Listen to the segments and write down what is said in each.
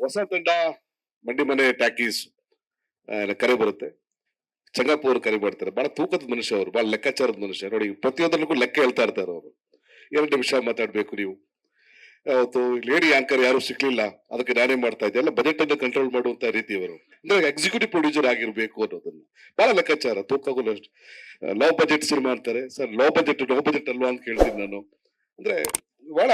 ಹೊಸ ತಂಡ ಮಂಡಿ ಮನೆ ಟ್ಯಾಕೀಸ್ ಕರೆ ಬರುತ್ತೆ. ಚಂಗಪ್ಪ ಅವರು ಕರೆ ಮಾಡ್ತಾರೆ. ಬಹಳ ತೂಕದ ಮನುಷ್ಯ ಅವರು, ಬಹಳ ಲೆಕ್ಕಾಚಾರದ ಮನುಷ್ಯ. ನೋಡಿ, ಪ್ರತಿಯೊಂದಕ್ಕೂ ಲೆಕ್ಕ ಹೇಳ್ತಾ ಇರ್ತಾರೆ ಅವರು. 2 ನಿಮಿಷ ಮಾತಾಡ್ಬೇಕು ನೀವು. ಅವತ್ತು ಲೇಡಿ ಆಂಕರ್ ಯಾರು ಸಿಕ್ಲಿಲ್ಲ, ಅದಕ್ಕೆ ನಾನೇ ಮಾಡ್ತಾ ಇದ್ದೆ. ಎಲ್ಲ ಬಜೆಟ್ ಅನ್ನು ಕಂಟ್ರೋಲ್ ಮಾಡುವಂತ ರೀತಿಯವರು, ಅಂದ್ರೆ ಎಕ್ಸಿಕ್ಯೂಟಿವ್ ಪ್ರೊಡ್ಯೂಸರ್ ಆಗಿರ್ಬೇಕು ಅನ್ನೋದನ್ನ ಬಹಳ ಲೆಕ್ಕಾಚಾರ. ತೂಕಗಳು ಅಷ್ಟು ಲೋ ಬಜೆಟ್ ಸಿನಿಮಾ ಅಂತಾರೆ ಸರ್, ಲೋ ಬಜೆಟ್ ಅಲ್ವಾ ಅಂತ ಕೇಳ್ತೀನಿ ನಾನು. ಅಂದ್ರೆ ಬಹಳ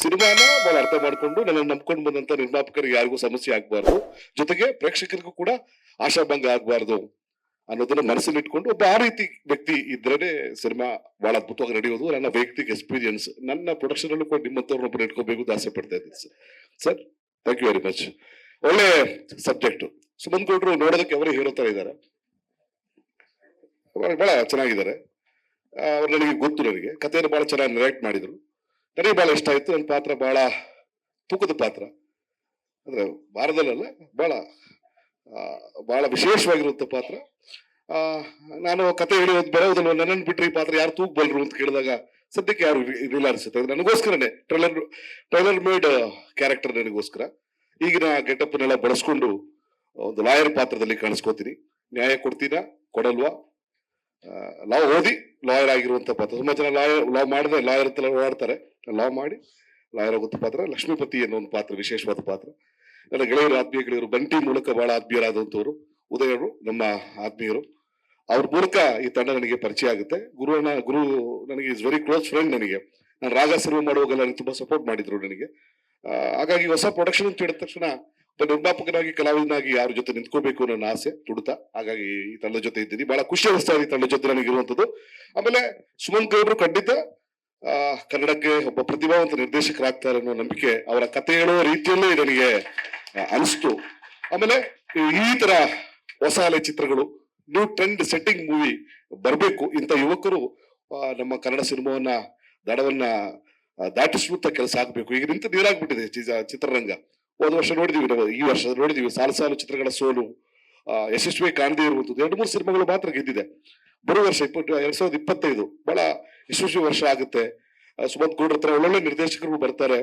ಸಿನಿಮಾನ ಬಹಳ ಅರ್ಥ ಮಾಡ್ಕೊಂಡು ನನ್ನ ನಂಬ್ಕೊಂಡು ಬಂದಂತ ನಿರ್ಮಾಪಕರಿಗೆ ಯಾರಿಗೂ ಸಮಸ್ಯೆ ಆಗ್ಬಾರ್ದು, ಜೊತೆಗೆ ಪ್ರೇಕ್ಷಕರಿಗೂ ಕೂಡ ಆಶಾಭಂಗ ಆಗ್ಬಾರ್ದು ಅನ್ನೋದನ್ನ ಮನಸ್ಸಲ್ಲಿ ಇಟ್ಕೊಂಡು ಒಬ್ಬ ಆ ರೀತಿ ವ್ಯಕ್ತಿ ಇದ್ರೇನೆ ಸಿನಿಮಾ ಬಹಳ ಅದ್ಭುತವಾಗಿ ನಡೆಯೋದು. ನನ್ನ ವೈಯಕ್ತಿಕ ಎಕ್ಸ್ಪೀರಿಯನ್ಸ್, ನನ್ನ ಪ್ರೊಡಕ್ಷನ್ ಅಲ್ಲೂ ಕೂಡ ನಿಮ್ಮಂತವ್ರನ್ನೊಬ್ಬರು ಇಟ್ಕೋಬೇಕು ಅಂತ ಆಸೆ ಪಡ್ತಾ ಇದ್ದೀನಿ ಸರ್. Thank you very much. ಒಳ್ಳೆ ಸಬ್ಜೆಕ್ಟ್. ಸುಮನ್ ಗೌಡ್ರು ನೋಡೋದಕ್ಕೆ ಅವರೇ ಹೀರೋ ತರ ಇದ್ದಾರೆ, ಬಹಳ ಚೆನ್ನಾಗಿದ್ದಾರೆ. ಅವ್ರು ನನಗೆ ಗೊತ್ತು, ನನಗೆ ಕಥೆಯನ್ನು ಬಹಳ ಚೆನ್ನಾಗಿ ನರೇಟ್ ಮಾಡಿದ್ರು. ನನಗೆ ಬಹಳ ಇಷ್ಟ ಆಯ್ತು. ನನ್ನ ಪಾತ್ರ ಬಹಳ ತೂಕದ ಪಾತ್ರ, ಅಂದ್ರೆ ಭಾರತದಲ್ಲ, ಬಹಳ ವಿಶೇಷವಾಗಿರುವಂತ ಪಾತ್ರ. ನಾನು ಕತೆ ಹೇಳಿ ಬರೋದಲ್ಲ, ನನ್ನನ್ನು ಬಿಟ್ಟರೆ ಈ ಪಾತ್ರ ಯಾರು ತೂಗ್ಬಲ್ರು ಅಂತ ಕೇಳಿದಾಗ ಸದ್ಯಕ್ಕೆ ಯಾರು ಇರಲಿಲ್ಲ ಅನ್ಸುತ್ತೆ. ನನಗೋಸ್ಕರನೇ ಟ್ರೈಲರ್ ಮೇಡ್ ಕ್ಯಾರೆಕ್ಟರ್, ನನಗೋಸ್ಕರ ಈಗಿನ ಗೆಟಪ್ನೆಲ್ಲ ಬಳಸ್ಕೊಂಡು ಒಂದು ಲಾಯರ್ ಪಾತ್ರದಲ್ಲಿ ಕಾಣಿಸ್ಕೋತೀನಿ. ನ್ಯಾಯ ಕೊಡ್ತೀರಾ, ಕೊಡಲ್ವಾ? ಲಾ ಓದಿ ಲಾಯರ್ ಆಗಿರುವಂತ ಪಾತ್ರ. ತುಂಬಾ ಜನ ಲಾ ಮಾಡಿದ್ರೆ ಲಾಯರ್ ಅಂತ ಓಡಾಡ್ತಾರೆ. ಲಾ ಮಾಡಿ ಲಾಯರ್ ಆಗುವಂತ ಪಾತ್ರ ಲಕ್ಷ್ಮೀಪತಿ ಅನ್ನೋ ಒಂದು ಪಾತ್ರ, ವಿಶೇಷವಾದ ಪಾತ್ರ. ನನ್ನ ಗೆಳೆಯರು, ಆತ್ಮೀಯ ಗೆಳೆಯರು, ಬಂಟಿ ಮೂಲಕ ಬಹಳ ಆತ್ಮೀಯರಾದಂಥವ್ರು, ಉದಯರು ನಮ್ಮ ಆತ್ಮೀಯರು. ಅವ್ರ ಮೂಲಕ ಈ ತಂಡ ನನಗೆ ಪರಿಚಯ ಆಗುತ್ತೆ. ಗುರು ನನಗೆ ಇಸ್ ವೆರಿ ಕ್ಲೋಸ್ ಫ್ರೆಂಡ್. ನನಗೆ ನಾನು ರಾಗ ಸಿನಿಮಾ ಮಾಡುವಾಗೆಲ್ಲ ನನಗೆ ತುಂಬಾ ಸಪೋರ್ಟ್ ಮಾಡಿದ್ರು ನನಗೆ. ಹಾಗಾಗಿ ಹೊಸ ಪ್ರೊಡಕ್ಷನ್ ಅಂತ ಹೇಳಿದ ತಕ್ಷಣ ಒಬ್ಬ ನಿರ್ಮಾಪಕನಾಗಿ, ಕಲಾವಿದನಾಗಿ ಯಾರ ಜೊತೆ ನಿಂತ್ಕೋಬೇಕು ಅನ್ನೋ ನನ್ನ ಆಸೆ, ತುಡಿತ. ಹಾಗಾಗಿ ಈ ತಂಡದ ಜೊತೆ ಇದ್ದೀನಿ. ಬಹಳ ಖುಷಿ ಅನಿಸ್ತಾ ಇದೆ ಈ ತಂಡದ ಜೊತೆ ನನಗಿರುವಂಥದ್ದು. ಆಮೇಲೆ ಸುಮನ್ ಗೌಡ್ರು ಖಂಡಿತ ಕನ್ನಡಕ್ಕೆ ಒಬ್ಬ ಪ್ರತಿಭಾವಂತ ನಿರ್ದೇಶಕರಾಗ್ತಾರೆ ಅನ್ನೋ ನಂಬಿಕೆ ಅವರ ಕತೆ ಹೇಳುವ ರೀತಿಯಲ್ಲೇ ನನಗೆ ಅನಿಸ್ತು. ಆಮೇಲೆ ಈ ತರ ಹೊಸ ಅಲೆ ಚಿತ್ರಗಳು, ನ್ಯೂ ಟ್ರೆಂಡ್ ಸೆಟ್ಟಿಂಗ್ ಮೂವಿ ಬರಬೇಕು. ಇಂಥ ಯುವಕರು ನಮ್ಮ ಕನ್ನಡ ಸಿನಿಮಾವನ್ನ ದಡವನ್ನ ದಾಟಿಸುವಂತ ಕೆಲಸ ಆಗ್ಬೇಕು. ಈಗ ನಿಂತು ನೀರಾಗ್ಬಿಟ್ಟಿದೆ ಚಿತ್ರರಂಗ. ಹೋದ ವರ್ಷ ನೋಡಿದೀವಿ, ನಾವು ಈ ವರ್ಷ ನೋಡಿದೀವಿ, ಸಾಲು ಚಿತ್ರಗಳ ಸೋಲು, ಯಶಸ್ವಿ ಕಾಣದೇ ಇರುವಂತದ್ದು. 2-3 ಸಿನಿಮಾಗಳು ಮಾತ್ರ ಗೆದ್ದಿದೆ. ಬರೋ ವರ್ಷ 2025 ಬಹಳ ಯಶಸ್ವಿ ವರ್ಷ ಆಗುತ್ತೆ. ಸುಮಂತ್ ಗೌಡ್ರ ಹತ್ರ ಒಳ್ಳೊಳ್ಳೆ ನಿರ್ದೇಶಕರು ಬರ್ತಾರೆ.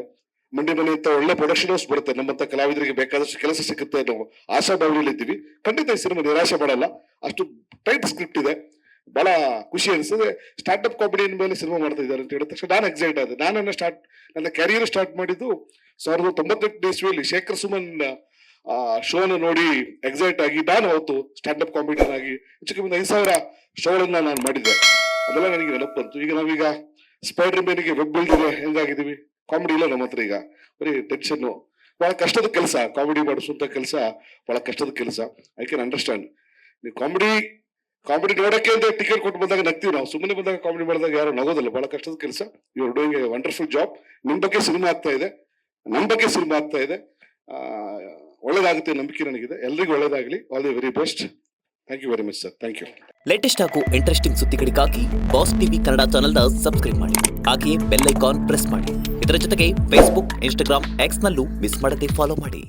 ಮಂಡಿ ಮನೆ ಅಂತ ಒಳ್ಳೆ ಪ್ರೊಡಕ್ಷನ್ ಹೌಸ್ ಬರುತ್ತೆ. ನಮ್ಮಂತ ಕಲಾವಿದರಿಗೆ ಬೇಕಾದಷ್ಟು ಕೆಲಸ ಸಿಗುತ್ತೆ ಅನ್ನೋ ಆಶಾಭಾವನೆಯಲ್ಲಿ ಇದ್ದೀವಿ. ಖಂಡಿತ ಈ ಸಿನಿಮಾ ನಿರಾಶೆ ಮಾಡಲ್ಲ. ಅಷ್ಟು ಟೈಟ್ ಸ್ಕ್ರಿಪ್ಟ್ ಇದೆ. ಬಹಳ ಖುಷಿ ಅನಿಸ್ತದೆ. ಸ್ಟಾರ್ಟ್ಅಪ್ ಕಾಮಿಡಿ ಮೇಲೆ ಸಿನಿಮಾ ಮಾಡ್ತಾ ಇದ್ದಾರೆ ಅಂತ ಹೇಳಿದ ತಕ್ಷಣ ನಾನು ಎಕ್ಸೈಟ್ ಆದೆ. ನನ್ನ ಕ್ಯಾರಿಯರ್ ಸ್ಟಾರ್ಟ್ ಮಾಡಿದ್ದು 1998 ಇಸ್ವಿಯಲ್ಲಿ ಶೇಖರ್ ಸುಮನ್ ಶೋನ ನೋಡಿ ಎಕ್ಸೈಟ್ ಆಗಿ ನಾನು ಅವತ್ತು ಸ್ಟ್ಯಾಂಡಪ್ ಕಾಮಿಡಿಯನ್ ಆಗಿ ಹೆಚ್ಚು 5,000 ಶೋಗಳನ್ನ ನಾನು ಮಾಡಿದ್ದೆ. ಅದೆಲ್ಲ ನನಗೆ ನೆನಪು ಬಂತು. ಈಗ ನಾವೀಗ ಸ್ಪೈಡರ್ ಮ್ಯಾನಿಗೆ ವೆಬ್ ಬಿಲ್ಡರ್ ಹೆಂಗಾಗಿದ್ದೀವಿ, ಕಾಮಿಡಿ ಇಲ್ಲ ನಮ್ಮ ಹತ್ರ. ಈಗ ಬರೀ ಟೆನ್ಷನ್, ಬಹಳ ಕಷ್ಟದ ಕೆಲಸ. ಕಾಮಿಡಿ ಮಾಡಿಸುವಂತ ಕೆಲಸ ಬಹಳ ಕಷ್ಟದ ಕೆಲಸ. I can understand. ನೀವು ಕಾಮಿಡಿ ನೋಡಕ್ಕೆ ಅಂತ ಟಿಕೆಟ್ ಕೊಟ್ಟು ಬಂದಾಗ ನಗ್ತೀವಿ ನಾವು, ಸುಮ್ಮನೆ ಬಂದಾಗ ಕಾಮಿಡಿ ಮಾಡಿದಾಗ ಯಾರು ನಗೋದಿಲ್ಲ. ಬಹಳ ಕಷ್ಟದ ಕೆಲಸ. You are doing a wonderful job. ನಿಮ್ ಬಗ್ಗೆ ಸಿನಿಮಾ ಆಗ್ತಾ ಇದೆ, ನಮ್ಮ ಬಗ್ಗೆ ಸಿನಿಮಾ ಆಗ್ತಾ ಇದೆ. ಒಳ್ಳೇದಾಗುತ್ತೆ ನಂಬಿಕೆ ನನಗಿದೆ. ಎಲ್ರಿಗೂ ಒಳ್ಳೇದಾಗಲಿ. All the very best. Thank you very much sir. Thank you. Latest ಹಾಗೂ ಇಂಟ್ರೆಸ್ಟಿಂಗ್ ಸುದ್ದಿಗಳಿಗಾಗಿ ಬಾಸ್ ಟಿವಿ ಕನ್ನಡ ಚಾನೆಲ್ನ ಸಬ್ಸ್ಕ್ರೈಬ್ ಮಾಡಿ. ಹಾಗೆಯೇ ಬೆಲ್ ಐಕಾನ್ ಪ್ರೆಸ್ ಮಾಡಿ. ಇದರ ಜೊತೆಗೆ ಫೇಸ್ಬುಕ್, ಇನ್ಸ್ಟಾಗ್ರಾಮ್, ಎಕ್ಸ್ ನಲ್ಲೂ ಮಿಸ್ ಮಾಡದೆ ಫಾಲೋ ಮಾಡಿ.